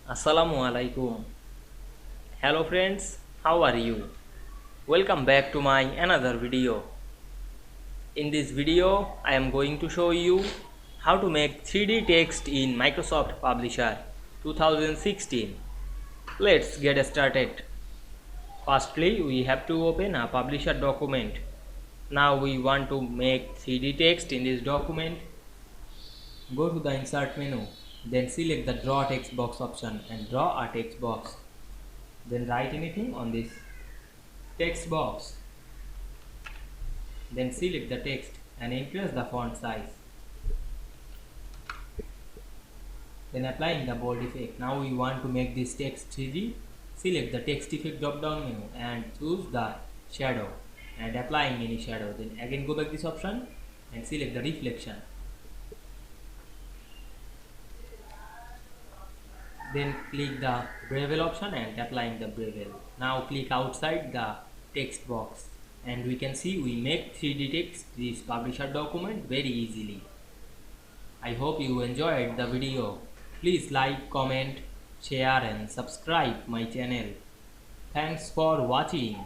Assalamu Walaikum. Hello friends, how are you? Welcome back to my another video. In this video, I am going to show you how to make 3D text in Microsoft Publisher 2016. Let's get started. Firstly, we have to open a Publisher document. Now we want to make 3D text in this document. Go to the Insert menu, then select the Draw Text Box option and draw a text box. Then write anything on this text box. Then select the text and increase the font size. Then applying the bold effect. Now we want to make this text 3D. Select the text effect drop down menu and choose the shadow and applying any shadow. Then again go back this option and select the reflection. Then click the bevel option and applying the bevel. Now click outside the text box and we can see we make 3D text this publisher document very easily. I hope you enjoyed the video. Please like, comment, share and subscribe my channel. Thanks for watching.